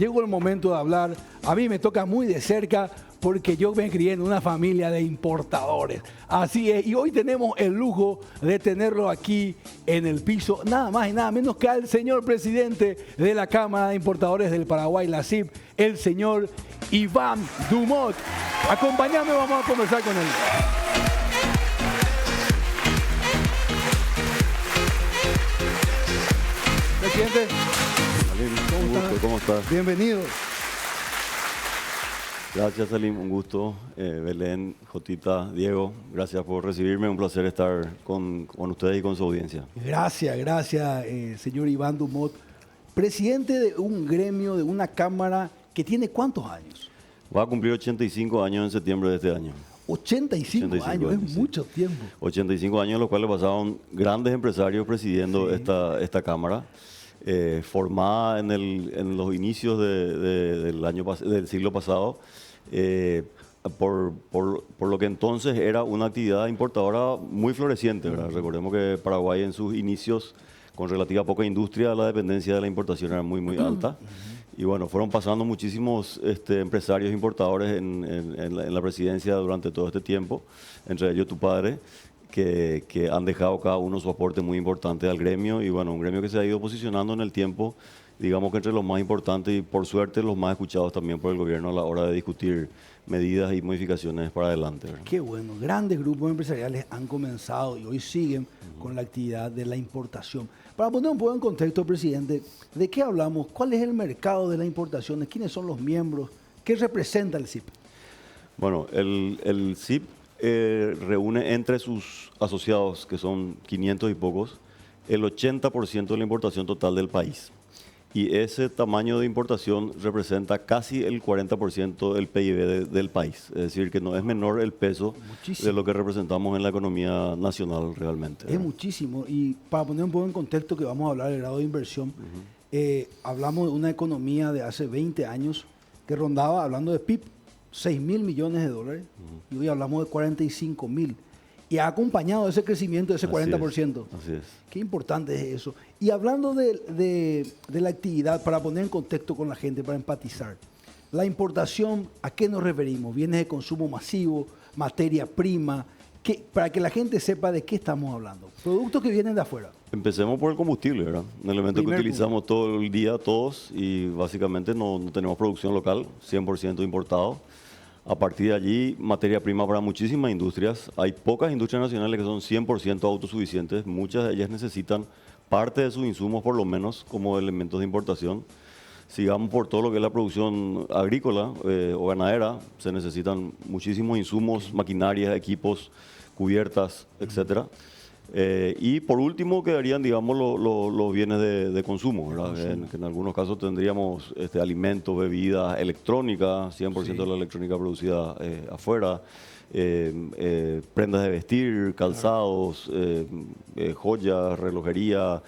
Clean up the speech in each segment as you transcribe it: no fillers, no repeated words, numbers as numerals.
Llegó el momento de hablar. A mí me toca muy de cerca porque yo me crié en una familia de importadores. Así es, y hoy tenemos el lujo de tenerlo aquí en el piso, nada más y nada menos que al señor presidente de la Cámara de Importadores del Paraguay, la CIP, el señor Iván Dumont. Acompáñame, vamos a conversar con él. Presidente. ¿Cómo estás? Bienvenido. Gracias, Salim. Un gusto. Belén, Jotita, Diego, gracias por recibirme. Un placer estar con ustedes y con su audiencia. Gracias, señor Iván Dumont. Presidente de un gremio, de una cámara que tiene ¿cuántos años? Va a cumplir 85 años en septiembre de este año. 85 años, es mucho tiempo. 85 años, en los cuales pasaron grandes empresarios presidiendo esta cámara. Formada en los inicios del siglo pasado, por lo que entonces era una actividad importadora muy floreciente, ¿verdad? Recordemos que Paraguay en sus inicios, con relativa poca industria, la dependencia de la importación era muy alta. Y bueno, fueron pasando muchísimos empresarios importadores en la presidencia durante todo este tiempo, entre ellos tu padre, que han dejado cada uno su aporte muy importante al gremio, y bueno, un gremio que se ha ido posicionando en el tiempo, digamos que entre los más importantes y por suerte los más escuchados también por el gobierno a la hora de discutir medidas y modificaciones para adelante, ¿verdad? Qué bueno, grandes grupos empresariales han comenzado y hoy siguen con la actividad de la importación. Para poner un poco en contexto, presidente, ¿de qué hablamos? ¿Cuál es el mercado de las importaciones? ¿Quiénes son los miembros? ¿Qué representa el CIP? Bueno, el CIP reúne entre sus asociados, que son 500 y pocos, el 80% de la importación total del país. Y ese tamaño de importación representa casi el 40% del PIB del país. Es decir, que no es menor el peso de lo que representamos en la economía nacional realmente, ¿verdad? Es muchísimo. Y para poner un poco en contexto que vamos a hablar del grado de inversión, hablamos de una economía de hace 20 años que rondaba, hablando de PIB, 6.000 millones de dólares, y hoy hablamos de 45.000. Y ha acompañado ese crecimiento de ese 40%. Así es. Qué importante es eso. Y hablando de la actividad, para poner en contexto con la gente, para empatizar, la importación, ¿a qué nos referimos? Bienes de consumo masivo, materia prima, para que la gente sepa de qué estamos hablando. Productos que vienen de afuera. Empecemos por el combustible, ¿verdad? Un elemento que utilizamos todo el día todos, y básicamente no tenemos producción local, 100% importado. A partir de allí, materia prima para muchísimas industrias. Hay pocas industrias nacionales que son 100% autosuficientes. Muchas de ellas necesitan parte de sus insumos, por lo menos, como elementos de importación. Sigamos por todo lo que es la producción agrícola o ganadera. Se necesitan muchísimos insumos, maquinarias, equipos, cubiertas, etcétera. Y por último quedarían, digamos, los bienes de consumo, ¿verdad? Que en algunos casos tendríamos alimentos, bebidas, electrónica, 100% de la electrónica producida afuera, prendas de vestir, calzados, joyas, relojería,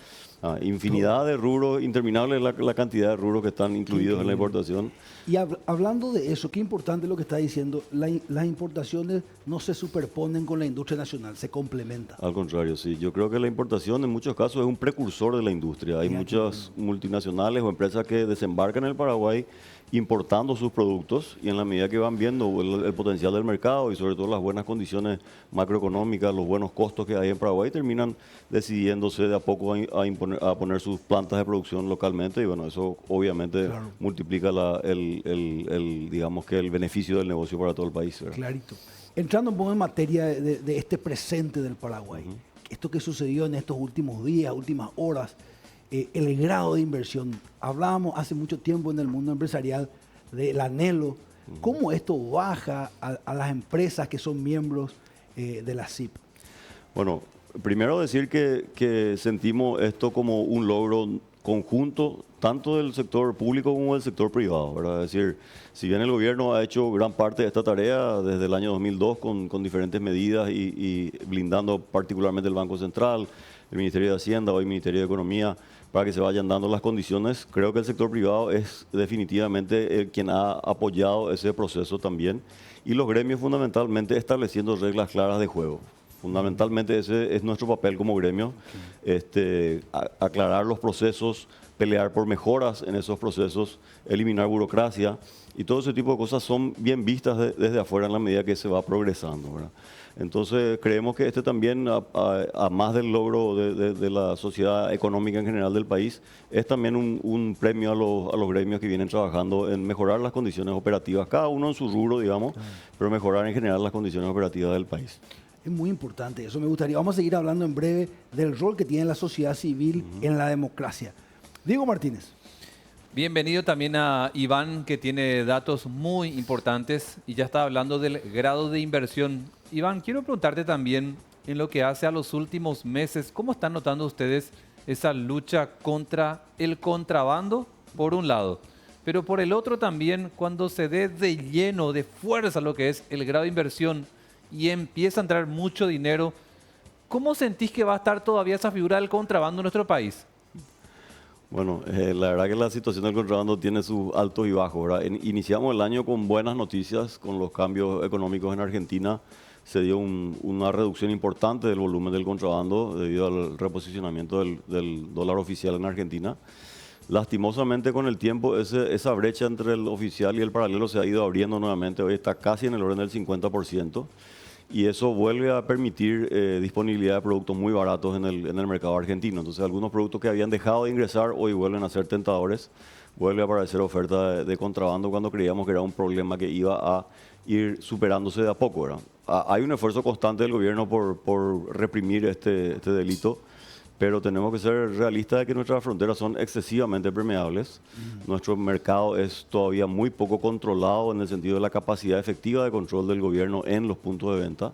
infinidad de rubros, interminable la cantidad de rubros que están incluidos en la importación. Y hablando de eso, qué importante lo que está diciendo, las importaciones no se superponen con la industria nacional, se complementan. Al contrario, sí. Yo creo que la importación en muchos casos es un precursor de la industria. Hay muchas multinacionales o empresas que desembarcan en el Paraguay importando sus productos, y en la medida que van viendo el potencial del mercado y sobre todo las buenas condiciones macroeconómicas, los buenos costos que hay en Paraguay, terminan decidiéndose de a poco a poner sus plantas de producción localmente, y bueno, eso obviamente multiplica digamos que el beneficio del negocio para todo el país, ¿verdad? Clarito. Entrando un poco en materia de este presente del Paraguay, esto que sucedió en estos últimos días, últimas horas, el grado de inversión. Hablábamos hace mucho tiempo en el mundo empresarial del anhelo, cómo esto baja a las empresas que son miembros de la CIP. Bueno, primero decir que sentimos esto como un logro conjunto tanto del sector público como del sector privado, ¿verdad? Es decir, si bien el gobierno ha hecho gran parte de esta tarea desde el año 2002 con diferentes medidas y blindando particularmente el Banco Central, el Ministerio de Hacienda, hoy el Ministerio de Economía, para que se vayan dando las condiciones, creo que el sector privado es definitivamente quien ha apoyado ese proceso también, y los gremios fundamentalmente estableciendo reglas claras de juego. Fundamentalmente ese es nuestro papel como gremio, aclarar los procesos, pelear por mejoras en esos procesos, eliminar burocracia y todo ese tipo de cosas son bien vistas desde afuera en la medida que se va progresando, ¿verdad? Entonces creemos que también, a más del logro de la sociedad económica en general del país, es también un premio a los gremios que vienen trabajando en mejorar las condiciones operativas, cada uno en su rubro, digamos, pero mejorar en general las condiciones operativas del país. Es muy importante, eso me gustaría. Vamos a seguir hablando en breve del rol que tiene la sociedad civil en la democracia. Diego Martínez. Bienvenido también a Iván, que tiene datos muy importantes y ya está hablando del grado de inversión. Iván, quiero preguntarte también, en lo que hace a los últimos meses, ¿cómo están notando ustedes esa lucha contra el contrabando, por un lado? Pero por el otro también, cuando se dé de lleno, de fuerza lo que es el grado de inversión y empieza a entrar mucho dinero, ¿cómo sentís que va a estar todavía esa figura del contrabando en nuestro país? Bueno, la verdad que la situación del contrabando tiene sus altos y bajos, ¿verdad? Iniciamos el año con buenas noticias, con los cambios económicos en Argentina. Se dio una reducción importante del volumen del contrabando debido al reposicionamiento del dólar oficial en Argentina. Lastimosamente, con el tiempo, esa brecha entre el oficial y el paralelo se ha ido abriendo nuevamente. Hoy está casi en el orden del 50%. Y eso vuelve a permitir disponibilidad de productos muy baratos en el mercado argentino. Entonces, algunos productos que habían dejado de ingresar hoy vuelven a ser tentadores. Vuelve a aparecer oferta de contrabando cuando creíamos que era un problema que iba a ir superándose de a poco, ¿verdad? Hay un esfuerzo constante del gobierno por reprimir este delito, pero tenemos que ser realistas de que nuestras fronteras son excesivamente permeables. Nuestro mercado es todavía muy poco controlado en el sentido de la capacidad efectiva de control del gobierno en los puntos de venta.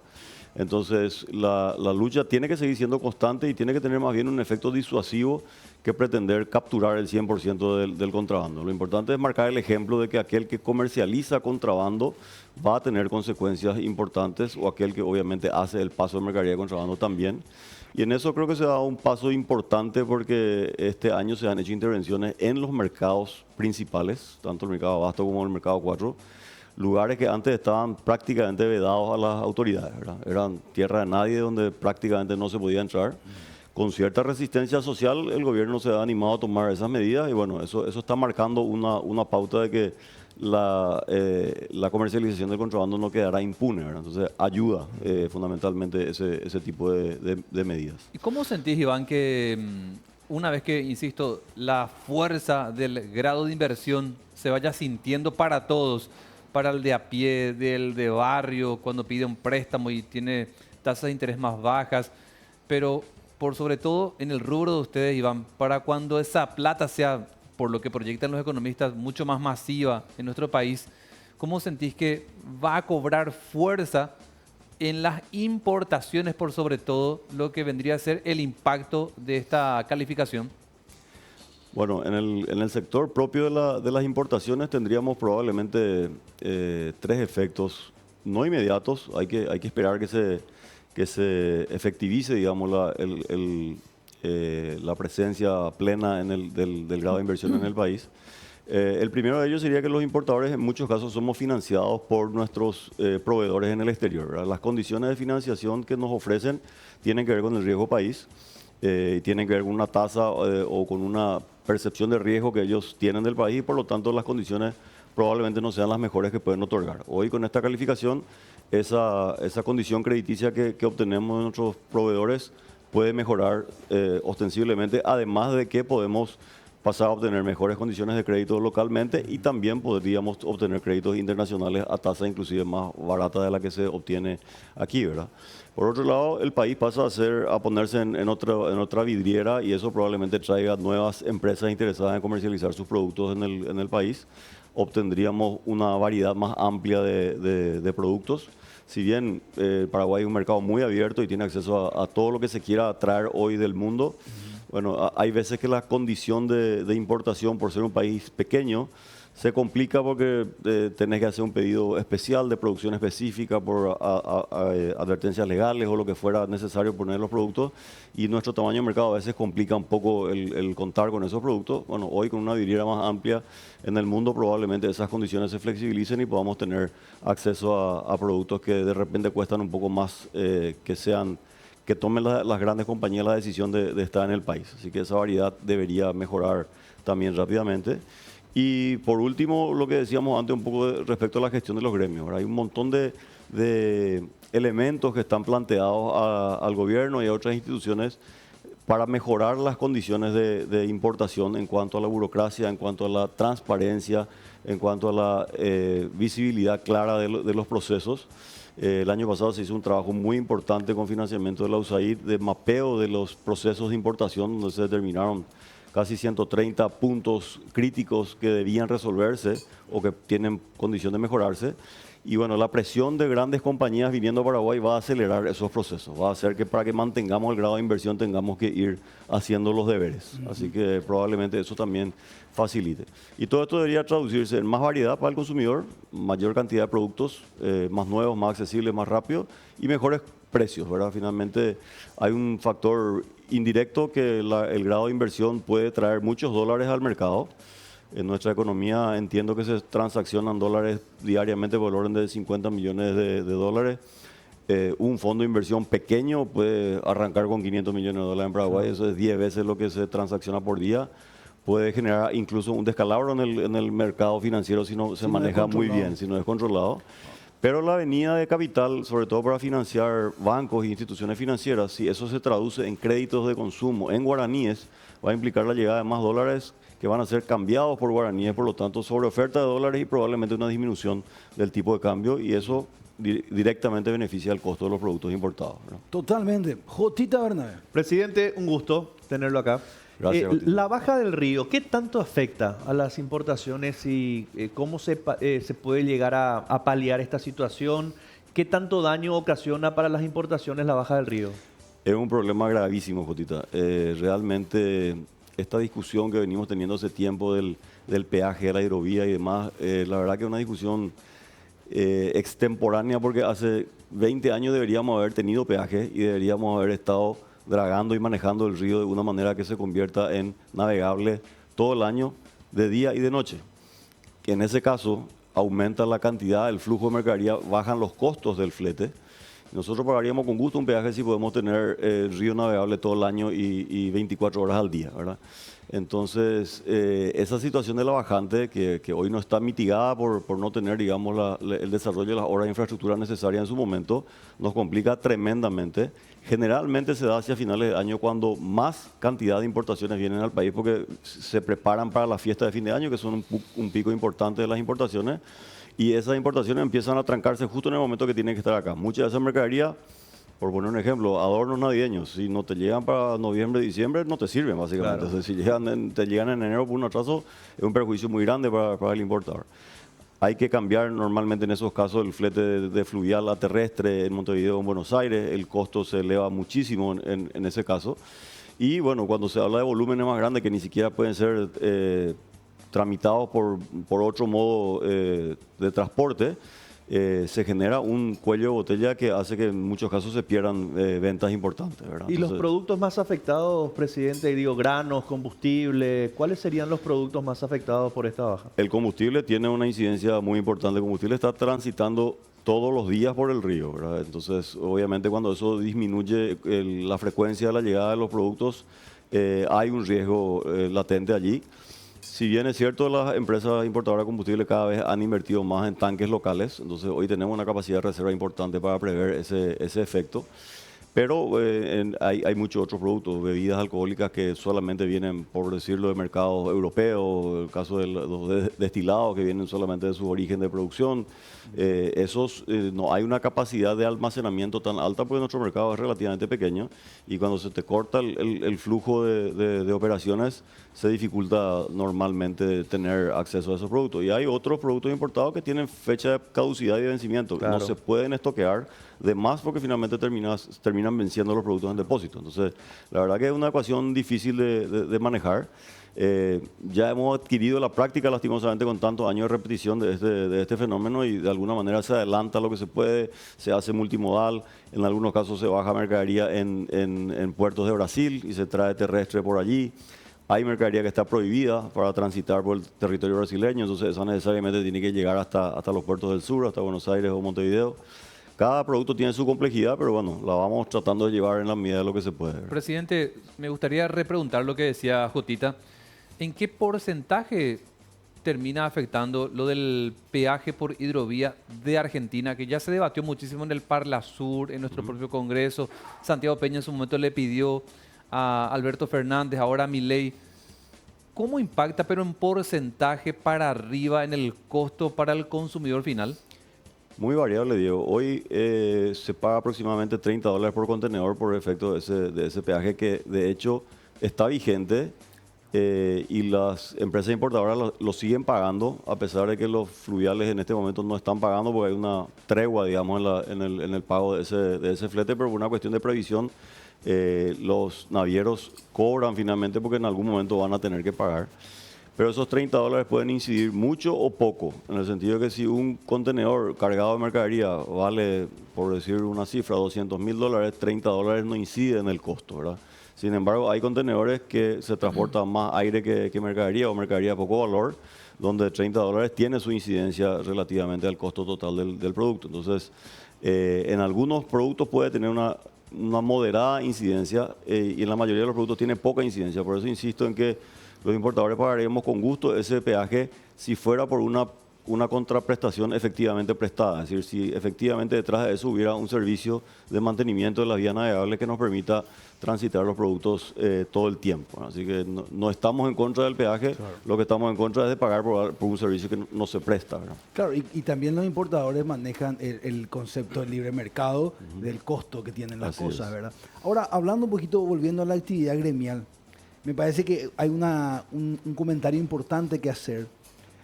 Entonces, la lucha tiene que seguir siendo constante y tiene que tener más bien un efecto disuasivo que pretender capturar el 100% del contrabando. Lo importante es marcar el ejemplo de que aquel que comercializa contrabando va a tener consecuencias importantes, o aquel que obviamente hace el paso de mercadería de contrabando también. Y en eso creo que se da un paso importante, porque este año se han hecho intervenciones en los mercados principales, tanto el mercado Abasto como el mercado 4, lugares que antes estaban prácticamente vedados a las autoridades, ¿verdad? Eran tierra de nadie donde prácticamente no se podía entrar. Con cierta resistencia social, el gobierno se ha animado a tomar esas medidas y bueno, eso está marcando una pauta de que la comercialización del contrabando no quedará impune, ¿verdad? Entonces ayuda fundamentalmente ese tipo de medidas. ¿Y cómo sentís, Iván, que una vez que, insisto, la fuerza del grado de inversión se vaya sintiendo para todos, para el de a pie, del de barrio, cuando pide un préstamo y tiene tasas de interés más bajas, pero por sobre todo en el rubro de ustedes, Iván, para cuando esa plata sea, por lo que proyectan los economistas, mucho más masiva en nuestro país, ¿cómo sentís que va a cobrar fuerza en las importaciones, por sobre todo, lo que vendría a ser el impacto de esta calificación? Bueno, en el sector propio de las importaciones tendríamos probablemente tres efectos no inmediatos. Hay que esperar que se efectivice, digamos, la presencia plena del grado de inversión en el país. El primero de ellos sería que los importadores en muchos casos somos financiados por nuestros proveedores en el exterior, ¿verdad? Las condiciones de financiación que nos ofrecen tienen que ver con el riesgo país, tienen que ver con una tasa o con una percepción de riesgo que ellos tienen del país, y por lo tanto las condiciones probablemente no sean las mejores que pueden otorgar. Hoy, con esta calificación, esa condición crediticia que obtenemos de nuestros proveedores puede mejorar ostensiblemente, además de que podemos pasar a obtener mejores condiciones de crédito localmente, y también podríamos obtener créditos internacionales a tasa inclusive más barata de la que se obtiene aquí, ¿verdad? Por otro lado, el país pasa a ponerse en otra vidriera, y eso probablemente traiga nuevas empresas interesadas en comercializar sus productos en el país. Obtendríamos una variedad más amplia de productos. Si bien Paraguay es un mercado muy abierto y tiene acceso a todo lo que se quiera traer hoy del mundo, bueno, hay veces que la condición de importación, por ser un país pequeño, Se complica porque tenés que hacer un pedido especial de producción específica por advertencias legales o lo que fuera necesario poner los productos, y nuestro tamaño de mercado a veces complica un poco el contar con esos productos. Bueno, hoy con una vidriera más amplia en el mundo probablemente esas condiciones se flexibilicen y podamos tener acceso a productos que de repente cuestan un poco más, que tomen las grandes compañías la decisión de estar en el país. Así que esa variedad debería mejorar también rápidamente. Y por último, lo que decíamos antes un poco respecto a la gestión de los gremios, ¿verdad? Hay un montón de elementos que están planteados al gobierno y a otras instituciones para mejorar las condiciones de importación en cuanto a la burocracia, en cuanto a la transparencia, en cuanto a la visibilidad clara de los procesos. El año pasado se hizo un trabajo muy importante con financiamiento de la USAID de mapeo de los procesos de importación, donde se determinaron casi 130 puntos críticos que debían resolverse o que tienen condición de mejorarse. Y bueno, la presión de grandes compañías viniendo a Paraguay va a acelerar esos procesos, va a hacer que para que mantengamos el grado de inversión tengamos que ir haciendo los deberes. Así que probablemente eso también facilite. Y todo esto debería traducirse en más variedad para el consumidor, mayor cantidad de productos, más nuevos, más accesibles, más rápidos y mejores precios, ¿verdad? Finalmente hay un factor indirecto que el grado de inversión puede traer muchos dólares al mercado. En nuestra economía entiendo que se transaccionan dólares diariamente por el orden de 50 millones de dólares. Un fondo de inversión pequeño puede arrancar con 500 millones de dólares en Paraguay, eso es 10 veces lo que se transacciona por día. Puede generar incluso un descalabro en el mercado financiero si no se maneja muy bien, si no es controlado. Pero la venida de capital, sobre todo para financiar bancos e instituciones financieras, si eso se traduce en créditos de consumo en guaraníes, va a implicar la llegada de más dólares que van a ser cambiados por guaraníes, por lo tanto, sobre oferta de dólares y probablemente una disminución del tipo de cambio, y eso directamente beneficia el costo de los productos importados, ¿no? Totalmente. Jotita Bernabé. Presidente, un gusto tenerlo acá. Gracias, Bautista. La baja del río, ¿qué tanto afecta a las importaciones y cómo se puede llegar a paliar esta situación? ¿Qué tanto daño ocasiona para las importaciones la baja del río? Es un problema gravísimo, Jotita. Realmente esta discusión que venimos teniendo hace tiempo del peaje, de la hidrovía y demás, la verdad que es una discusión extemporánea, porque hace 20 años deberíamos haber tenido peaje y deberíamos haber estado dragando y manejando el río de una manera que se convierta en navegable todo el año, de día y de noche. Que en ese caso aumenta la cantidad, el flujo de mercadería, bajan los costos del flete. Nosotros pagaríamos con gusto un peaje si podemos tener el río navegable todo el año y 24 horas al día, ¿verdad? Entonces, esa situación de la bajante, que hoy no está mitigada por no tener, digamos, el desarrollo de las obras de infraestructura necesarias en su momento, nos complica tremendamente. Generalmente se da hacia finales de año cuando más cantidad de importaciones vienen al país, porque se preparan para la fiesta de fin de año, que son un pico importante de las importaciones, y esas importaciones empiezan a trancarse justo en el momento que tienen que estar acá. Muchas de esas mercaderías, por poner un ejemplo, adornos navideños, si no te llegan para noviembre, diciembre, no te sirven básicamente. Claro. O sea, si te llegan en enero por un atraso, es un perjuicio muy grande para el importador. Hay que cambiar normalmente en esos casos el flete de fluvial a terrestre en Montevideo, en Buenos Aires. El costo se eleva muchísimo en ese caso. Y bueno, cuando se habla de volúmenes más grandes que ni siquiera pueden ser tramitados por otro modo de transporte, se genera un cuello de botella que hace que en muchos casos se pierdan ventas importantes, ¿verdad? ¿Y Entonces, los productos más afectados, presidente? Digo, granos, combustible, ¿cuáles serían los productos más afectados por esta baja? el combustible tiene una incidencia muy importante. El combustible está transitando todos los días por el río, ¿verdad? Entonces, obviamente, cuando eso disminuye la frecuencia de la llegada de los productos, hay un riesgo latente allí. Si bien es cierto, las empresas importadoras de combustible cada vez han invertido más en tanques locales, entonces hoy tenemos una capacidad de reserva importante para prever ese efecto. Pero hay muchos otros productos, bebidas alcohólicas que solamente vienen, por decirlo, de mercados europeos, el caso de los destilados que vienen solamente de su origen de producción. No hay una capacidad de almacenamiento tan alta porque nuestro mercado es relativamente pequeño, y cuando se te corta el flujo de operaciones se dificulta normalmente tener acceso a esos productos. Y hay otros productos importados que tienen fecha de caducidad y de vencimiento, Claro. no se pueden estoquear de más porque finalmente termina terminan venciendo los productos en depósito. Entonces, la verdad que es una ecuación difícil de manejar. Ya hemos adquirido la práctica, lastimosamente, con tantos años de repetición de este fenómeno y de alguna manera se adelanta lo que se puede, se hace multimodal, en algunos casos se baja mercadería en puertos de Brasil y se trae terrestre por allí. Hay mercadería que está prohibida para transitar por el territorio brasileño, entonces esa necesariamente tiene que llegar hasta los puertos del sur, hasta Buenos Aires o Montevideo. Cada producto tiene su complejidad, pero bueno, la vamos tratando de llevar en la medida de lo que se puede. Presidente, me gustaría repreguntar lo que decía Jotita. ¿En qué porcentaje termina afectando lo del peaje por hidrovía de Argentina, que ya se debatió muchísimo en el Parlasur, en nuestro propio Congreso? Santiago Peña en su momento le pidió a Alberto Fernández, ahora a Milei. ¿Cómo impacta, pero en porcentaje para arriba en el costo para el consumidor final? Muy variable, Diego. Hoy se paga aproximadamente $30 por contenedor por efecto de ese peaje que de hecho está vigente. Y las empresas importadoras lo siguen pagando, a pesar de que los fluviales en este momento no están pagando, porque hay una tregua, digamos, en el pago de ese flete, pero por una cuestión de previsión, los navieros cobran finalmente porque en algún momento van a tener que pagar. Pero esos $30 pueden incidir mucho o poco, en el sentido de que si un contenedor cargado de mercadería vale, por decir una cifra, $200.000, $30 no incide en el costo, ¿verdad? Sin embargo, hay contenedores que se transportan más aire que mercadería o mercadería de poco valor, donde $30 tiene su incidencia relativamente al costo total del producto. Entonces, en algunos productos puede tener una moderada incidencia y en la mayoría de los productos tiene poca incidencia. Por eso insisto en que los importadores pagaremos con gusto ese peaje si fuera por una contraprestación efectivamente prestada. Es decir, si efectivamente detrás de eso hubiera un servicio de mantenimiento de las vías navegables que nos permita transitar los productos todo el tiempo. Así que no estamos en contra del peaje, claro. Lo que estamos en contra es de pagar por un servicio que no se presta, ¿verdad? Claro, y también los importadores manejan el concepto del libre mercado, del costo que tienen las cosas, ¿verdad? Ahora, hablando un poquito, volviendo a la actividad gremial, me parece que hay un comentario importante que hacer.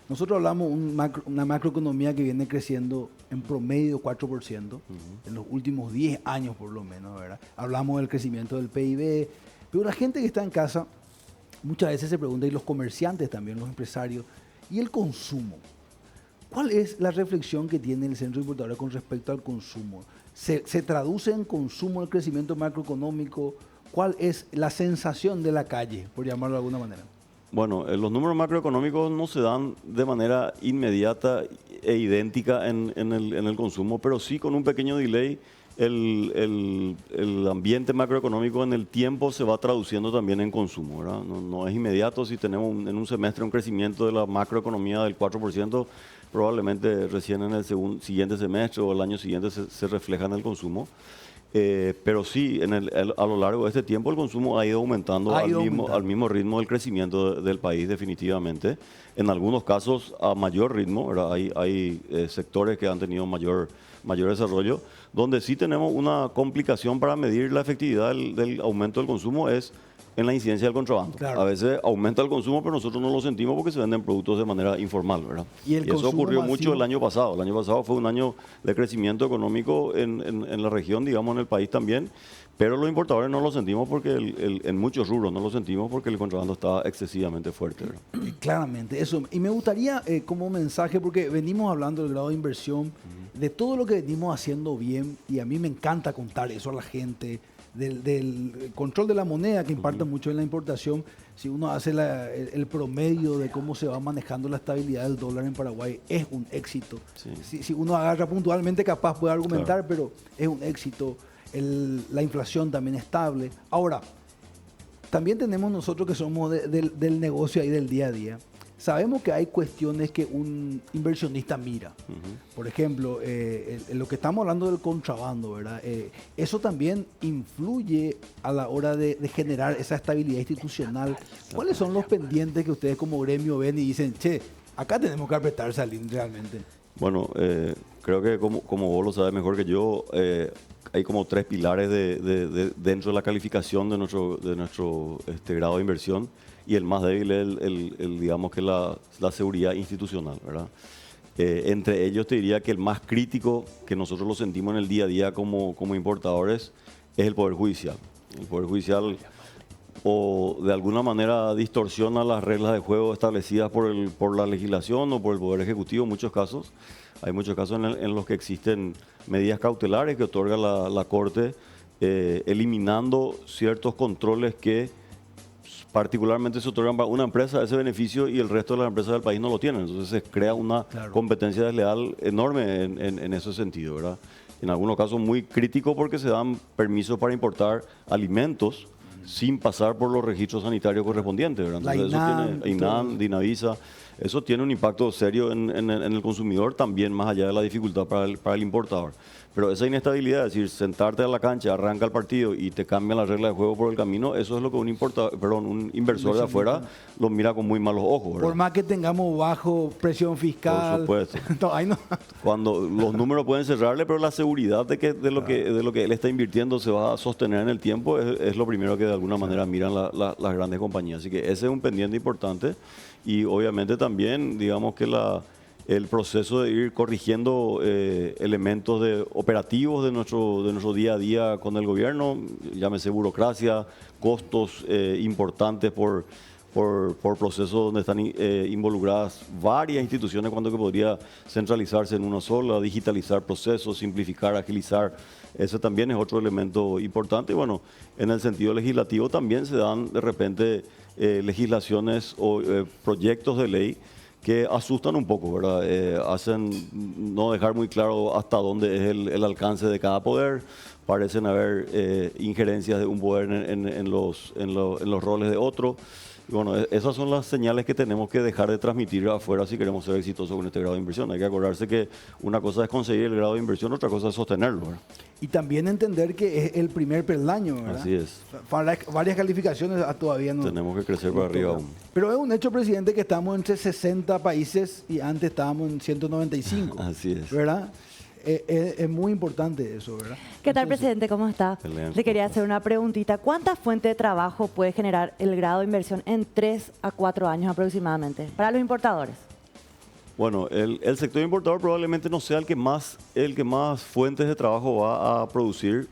Nosotros hablamos de una macroeconomía que viene creciendo en promedio 4% en los últimos 10 años por lo menos, ¿verdad? Hablamos del crecimiento del PIB, pero la gente que está en casa muchas veces se pregunta, y los comerciantes también, los empresarios, ¿y el consumo? ¿Cuál es la reflexión que tiene el Centro de Importadores con respecto al consumo? ¿Se traduce en consumo el crecimiento macroeconómico? ¿Cuál es la sensación de la calle, por llamarlo de alguna manera? Bueno, los números macroeconómicos no se dan de manera inmediata e idéntica en el consumo, pero sí con un pequeño delay el ambiente macroeconómico en el tiempo se va traduciendo también en consumo, ¿verdad? No es inmediato. Si tenemos en un semestre un crecimiento de la macroeconomía del 4%, probablemente recién en el siguiente semestre o el año siguiente se refleja en el consumo. Pero sí, a lo largo de este tiempo el consumo ha ido aumentando al mismo ritmo del crecimiento del país, definitivamente. En algunos casos a mayor ritmo, ¿verdad? Hay sectores que han tenido mayor desarrollo, donde sí tenemos una complicación para medir la efectividad del aumento del consumo es en la incidencia del contrabando. Claro. A veces aumenta el consumo, pero nosotros no lo sentimos porque se venden productos de manera informal, ¿verdad? Y eso ocurrió mucho el año pasado. El año pasado fue un año de crecimiento económico en la región, digamos, en el país también, pero los importadores no lo sentimos porque en muchos rubros no lo sentimos porque el contrabando está excesivamente fuerte, ¿verdad? Claramente, eso. Y me gustaría como mensaje, porque venimos hablando del grado de inversión, de todo lo que venimos haciendo bien, y a mí me encanta contar eso a la gente, del control de la moneda que impacta mucho en la importación. Si uno hace el promedio de cómo se va manejando la estabilidad del dólar en Paraguay, es un éxito. Sí. Si uno agarra puntualmente, capaz puede argumentar, claro, pero es un éxito. La inflación también estable. Ahora, también tenemos nosotros que somos del negocio ahí del día a día. Sabemos que hay cuestiones que un inversionista mira. Por ejemplo, lo que estamos hablando del contrabando, ¿verdad? Eso también influye a la hora de generar esa estabilidad institucional. ¿Cuáles son los pendientes que ustedes como gremio ven y dicen, che, acá tenemos que apretar salir realmente? Bueno, creo que como vos lo sabes mejor que yo, hay como 3 pilares dentro de la calificación de nuestro grado de inversión. Y el más débil es digamos que la seguridad institucional, ¿verdad? Entre ellos te diría que el más crítico, que nosotros lo sentimos en el día a día como importadores, es el Poder Judicial. El Poder Judicial o de alguna manera distorsiona las reglas de juego establecidas por la legislación o por el Poder Ejecutivo en muchos casos. Hay muchos casos en los que existen medidas cautelares que otorga la Corte, eliminando ciertos controles que particularmente se otorgan para una empresa ese beneficio y el resto de las empresas del país no lo tienen. Entonces se crea una competencia desleal enorme en ese sentido, ¿verdad? En algunos casos muy crítico porque se dan permisos para importar alimentos sin pasar por los registros sanitarios correspondientes, ¿verdad? Entonces, La INAM, Dinavisa, eso tiene un impacto serio en el consumidor, también más allá de la dificultad para el importador. Pero esa inestabilidad, es decir, sentarte a la cancha, arranca el partido y te cambian las reglas de juego por el camino, eso es lo que un inversor de afuera lo mira con muy malos ojos, ¿verdad? Por más que tengamos bajo presión fiscal. Por supuesto. No, ahí no. Cuando los números pueden cerrarle, pero la seguridad de lo que él está invirtiendo se va a sostener en el tiempo es lo primero que de alguna manera miran las grandes compañías. Así que ese es un pendiente importante y obviamente también, digamos que el proceso de ir corrigiendo elementos operativos de nuestro día a día con el gobierno, llámese burocracia, costos importantes por procesos donde están involucradas varias instituciones cuando que podría centralizarse en una sola, digitalizar procesos, simplificar, agilizar. Ese también es otro elemento importante. Y bueno, en el sentido legislativo también se dan de repente legislaciones o proyectos de ley que asustan un poco, ¿verdad? Hacen no dejar muy claro hasta dónde es el alcance de cada poder. Parecen haber injerencias de un poder en los roles de otro. Y bueno, esas son las señales que tenemos que dejar de transmitir afuera si queremos ser exitosos con este grado de inversión. Hay que acordarse que una cosa es conseguir el grado de inversión, otra cosa es sostenerlo, ¿verdad? Y también entender que es el primer peldaño, ¿verdad? Así es. Varias calificaciones todavía no. Tenemos que crecer para arriba aún. Pero es un hecho, presidente, que estamos entre 60 países y antes estábamos en 195. Así es. ¿Verdad? Es muy importante eso, ¿verdad? ¿Qué tal, presidente? ¿Cómo está? Excelente. Le quería hacer una preguntita. ¿Cuántas fuentes de trabajo puede generar el grado de inversión en 3 a 4 años aproximadamente para los importadores? Bueno, el sector importador probablemente no sea el que más fuentes de trabajo va a producir.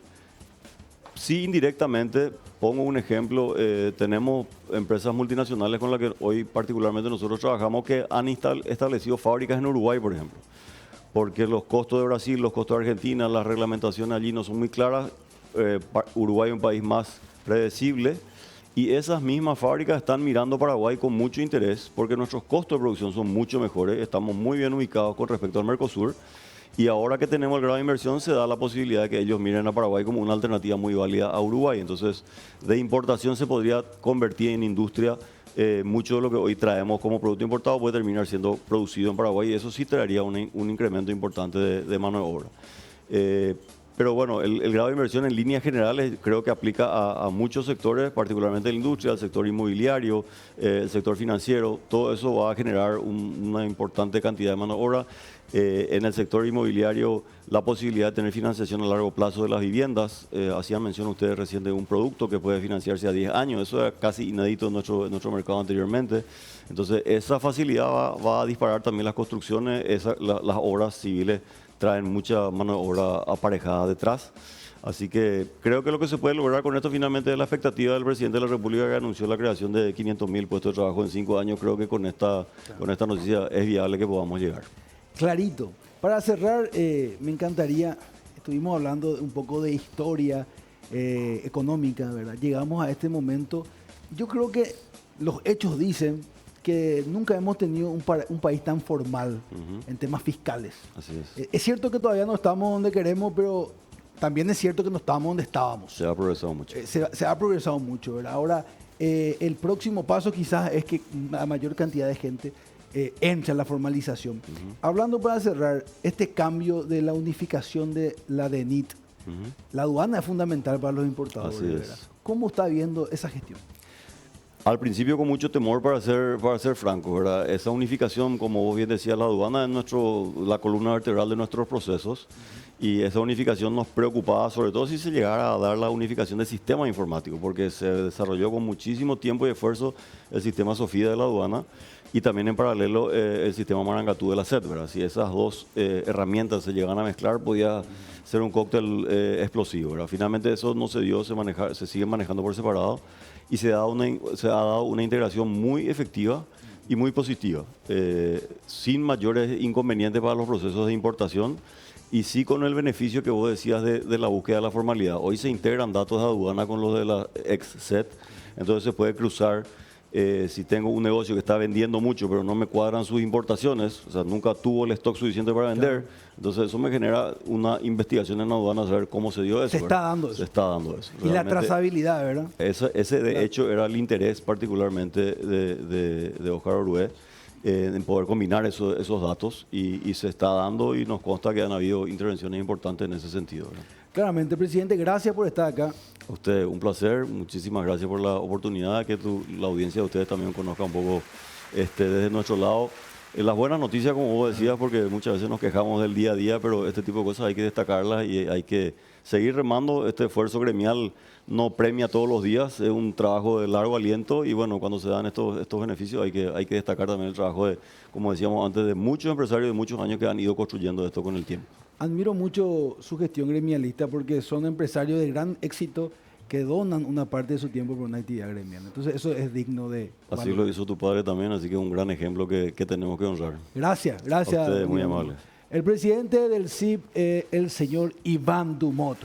Sí, indirectamente, pongo un ejemplo, tenemos empresas multinacionales con las que hoy particularmente nosotros trabajamos que han establecido fábricas en Uruguay, por ejemplo. Porque los costos de Brasil, los costos de Argentina, las reglamentaciones allí no son muy claras. Uruguay es un país más predecible y esas mismas fábricas están mirando Paraguay con mucho interés porque nuestros costos de producción son mucho mejores, estamos muy bien ubicados con respecto al Mercosur y ahora que tenemos el grado de inversión se da la posibilidad de que ellos miren a Paraguay como una alternativa muy válida a Uruguay. Entonces, de importación se podría convertir en industria. Mucho de lo que hoy traemos como producto importado puede terminar siendo producido en Paraguay y eso sí traería un incremento importante de mano de obra. Pero bueno, el grado de inversión en líneas generales creo que aplica a muchos sectores, particularmente la industria, el sector inmobiliario, el sector financiero. Todo eso va a generar una importante cantidad de mano de obra. En el sector inmobiliario, la posibilidad de tener financiación a largo plazo de las viviendas. Hacían mención ustedes recién de un producto que puede financiarse a 10 años. Eso era casi inédito en nuestro mercado anteriormente. Entonces, esa facilidad va a disparar también las construcciones. Las obras civiles traen mucha mano de obra aparejada detrás. Así que creo que lo que se puede lograr con esto finalmente es la expectativa del presidente de la República que anunció la creación de 500.000 puestos de trabajo en 5 años. Creo que con esta noticia es viable que podamos llegar. Clarito. Para cerrar, me encantaría, estuvimos hablando un poco de historia económica, ¿verdad? Llegamos a este momento. Yo creo que los hechos dicen que nunca hemos tenido un país tan formal en temas fiscales. Así es. Es cierto que todavía no estamos donde queremos, pero también es cierto que no estamos donde estábamos. Se ha progresado mucho. Se ha progresado mucho, ¿verdad? Ahora, el próximo paso quizás es que la mayor cantidad de gente entre en la formalización. Hablando para cerrar, este cambio de la unificación de la DENIT, la aduana es fundamental para los importadores, Así es. ¿verdad? ¿Cómo está viendo esa gestión? Al principio con mucho temor para ser franco, ¿verdad? Esa unificación, como vos bien decías, la aduana es la columna vertebral de nuestros procesos y esa unificación nos preocupaba, sobre todo si se llegara a dar la unificación del sistema informático, porque se desarrolló con muchísimo tiempo y esfuerzo el sistema SOFIA de la aduana y también en paralelo el sistema Marangatú de la SED, ¿verdad? Si esas dos herramientas se llegan a mezclar, podía ser un cóctel explosivo, ¿verdad? Finalmente eso no se dio, se sigue manejando por separado y se ha dado una integración muy efectiva y muy positiva, sin mayores inconvenientes para los procesos de importación y sí con el beneficio que vos decías de la búsqueda de la formalidad. Hoy se integran datos de aduana con los de la ex-SED, entonces se puede cruzar. Si tengo un negocio que está vendiendo mucho pero no me cuadran sus importaciones, o sea, nunca tuvo el stock suficiente para vender, entonces eso me genera una investigación en aduana a saber cómo se dio eso. Se está dando eso. Se está dando eso. Y la trazabilidad, ¿verdad? Ese de hecho era el interés particularmente de Oscar Orué, en poder combinar esos datos y se está dando y nos consta que han habido intervenciones importantes en ese sentido, ¿verdad? Claramente, presidente, gracias por estar acá. A usted, un placer. Muchísimas gracias por la oportunidad, que la audiencia de ustedes también conozca un poco desde nuestro lado. Las buenas noticias, como vos decías, porque muchas veces nos quejamos del día a día, pero este tipo de cosas hay que destacarlas y hay que seguir remando. Este esfuerzo gremial no premia todos los días, es un trabajo de largo aliento y bueno, cuando se dan estos beneficios hay que destacar también el trabajo de, como decíamos antes, de muchos empresarios de muchos años que han ido construyendo esto con el tiempo. Admiro mucho su gestión gremialista porque son empresarios de gran éxito que donan una parte de su tiempo por una actividad gremial. Entonces eso es digno de Así valorar. lo hizo tu padre también, así que es un gran ejemplo que tenemos que honrar. Gracias. A ustedes, muy amable. El presidente del CIP, el señor Iván Dumont.